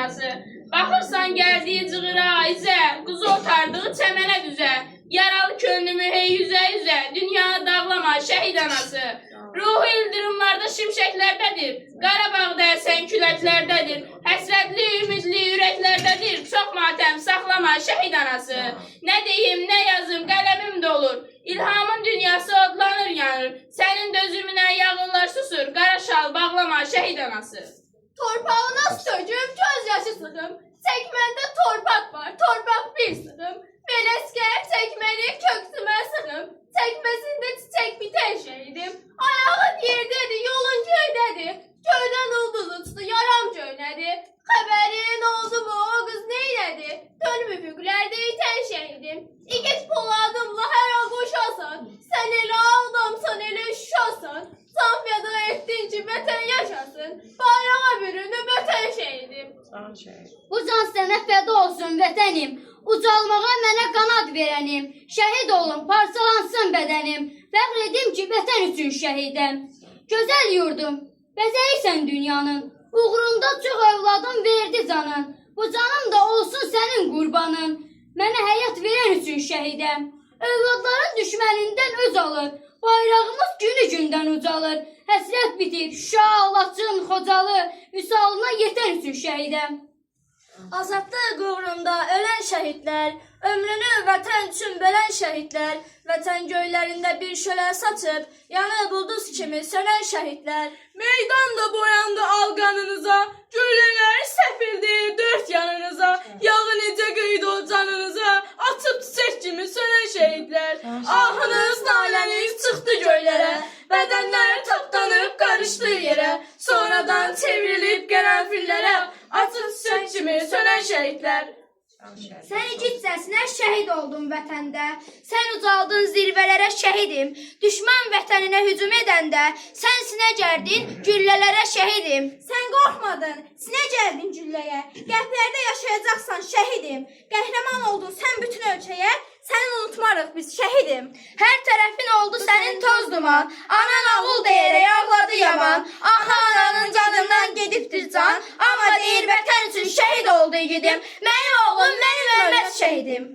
anası. Baxırsan gəldiyi cığıra, izə, quzu otardığı çəmənə düzə. Yaralı könlümü hey yüzə, dünyanı dağlama şəhid anası. Ruhu ildırımlarda şimşəklərdədir, Qarabağda əsən küləklərdədir. Həsrətli, ümidli ürəklərdədir, çox matəm saxlama şəhid anası. Nə deyim, nə yazım, qələmim dolur, İlhamın dünyası odlanır, yanır. Sənin dözümünə yağınlar susur, qara şal bağlama şəhid anası. Torpağına söküm, göz yaşı sıxım, çəkməndə torpaq var, torpaq bir sıxım. Beleskəyə çəkməni köksümə sıxım, çəkməsində çiçək bitən şəhidim. Ayağın yerdədir, yolun göydədir, göydən ulduz uçdu, yaram göynədi. Xəbərin oldu mu, o qız neynədi, dönüm üfüqlərdə itən şəhidim. İgid Poladımla hər an qoşasan, sən elə aldamsan, elə şuşasan. Can fəda etdin ki, vətən yaşasın, bayrağa bürünüb ötən şəhidim. Bu can sənə fəda olsun vətənim, ucalmağa mənə qanad verənim. Şəhid olun, parçalansın bədənim, fəxr edim ki, vətən üçün şəhidəm. Gözəl yurdum, bəzəyirsən dünyanın, uğrunda çox övladın verdi canın. Bu canım da olsun sənin qurbanın, mənə həyat verən üçün şəhidəm. Övladların düşmənindən öz alır, bayrağımız günü gündən ucalır. Həsrət bitir, Şuşa, Laçın, Xocalı, Vüsalına yetən üçün şəhidəm. Azadlıq uğrunda ölən şəhidlər, ömrünü vətən üçün bölən şəhidlər, vətən göylərində bir şölə saçıb, yanıb ulduz kimi sönən şəhidlər. Meydan da boyandı alqanınıza, güllələr səpildi dörd yanınıza, yağı necə qıydı o canınıza, açıb çiçək kimi sönən şəhidlər. Ahınız, naləniz çıxdı göylərə, bədənlər tapdanıb qarışdı yerə, sonradan çevrilib qərənfillərə, açıb çiçək kimi sönən şəhidlər. Sən igidcəsinə şəhid oldun vətəndə, sən ucaldın zirvələrə şəhidim. Düşmən vətəninə hücum edəndə, sən sinə gərdin güllələrə şəhidim. Sən qorxmadın, sinə gəldin gülləyə, qəlblərdə yaşayacaqsan şəhidim. Qəhrəman oldun sən bütün ölkəyə, səni unutmarıq biz şəhidim. Hər tərəfin oldu sənin toz duman, anan oğul deyərək ağladı yaman. Aha ananın canından gedibdir can, amma deyir vətən üçün şəhid oldu igidim. Mənim oğlum, mənim ölməz şəhidim.